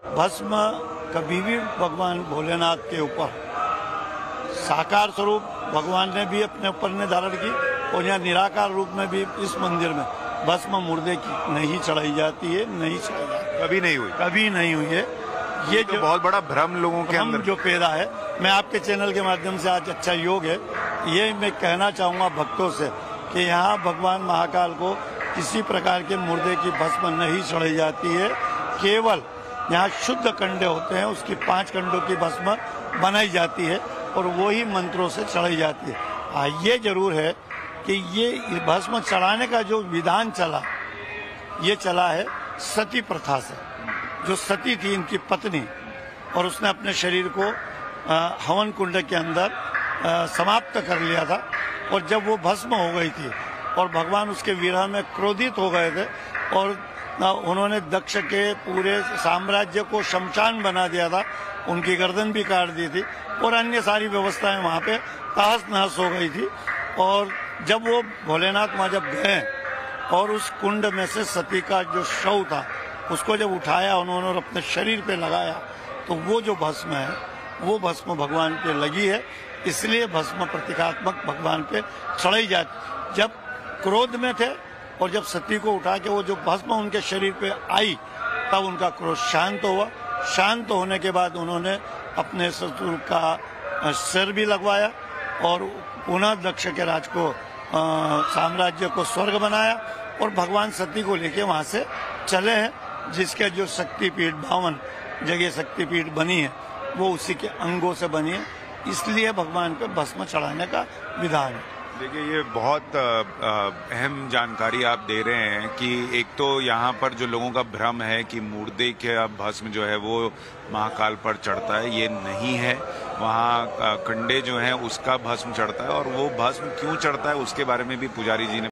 भस्म कभी भी भगवान भोलेनाथ के ऊपर साकार स्वरूप भगवान ने भी अपने ऊपर ने धारण की, और यहाँ निराकार रूप में भी इस मंदिर में भस्म मुर्दे की नहीं चढ़ाई जाती है, नहीं चढ़ाई जाती, कभी नहीं हुई, कभी नहीं हुई है। ये तो बहुत बड़ा भ्रम लोगों के अंदर जो पैदा है, मैं आपके चैनल के माध्यम से आज अच्छा योग है, ये मैं कहना चाहूँगा भक्तों से कि यहाँ भगवान महाकाल को किसी प्रकार के मुर्दे की भस्म नहीं चढ़ाई जाती है। केवल यहाँ शुद्ध कंडे होते हैं, उसकी 5 कंडों की भस्म बनाई जाती है और वही मंत्रों से चढ़ाई जाती है। ये जरूर है कि ये भस्म चढ़ाने का जो विधान चला, ये चला है सती प्रथा से। जो सती थी इनकी पत्नी, और उसने अपने शरीर को हवन कुंड के अंदर समाप्त कर लिया था, और जब वो भस्म हो गई थी और भगवान उसके विरह में क्रोधित हो गए थे और उन्होंने दक्ष के पूरे साम्राज्य को शमशान बना दिया था, उनकी गर्दन भी काट दी थी और अन्य सारी व्यवस्थाएं वहाँ पे तहस नहस हो गई थी। और जब वो भोलेनाथ वहाँ जब गए और उस कुंड में से सती का जो शव था उसको जब उठाया उन्होंने और अपने शरीर पे लगाया, तो वो जो भस्म है वो भस्म भगवान पे लगी है, इसलिए भस्म प्रतीकात्मक भगवान पे चढ़ाई जाती। जब क्रोध में थे और जब सती को उठा के वो जो भस्म उनके शरीर पे आई, तब उनका क्रोध शांत हुआ। शांत होने के बाद उन्होंने अपने ससुर का सिर भी लगवाया और पुनः दक्ष के राज को साम्राज्य को स्वर्ग बनाया और भगवान सती को लेके वहां से चले हैं, जिसके जो शक्तिपीठ 52 जगह शक्तिपीठ बनी है वो उसी के अंगों से बनी है, इसलिए भगवान पे भस्म चढ़ाने का विधान है। देखिए, ये बहुत अहम जानकारी आप दे रहे हैं कि एक तो यहाँ पर जो लोगों का भ्रम है कि मुर्दे के भस्म जो है वो महाकाल पर चढ़ता है, ये नहीं है। वहाँ कंडे जो हैं उसका भस्म चढ़ता है, और वो भस्म क्यों चढ़ता है उसके बारे में भी पुजारी जी ने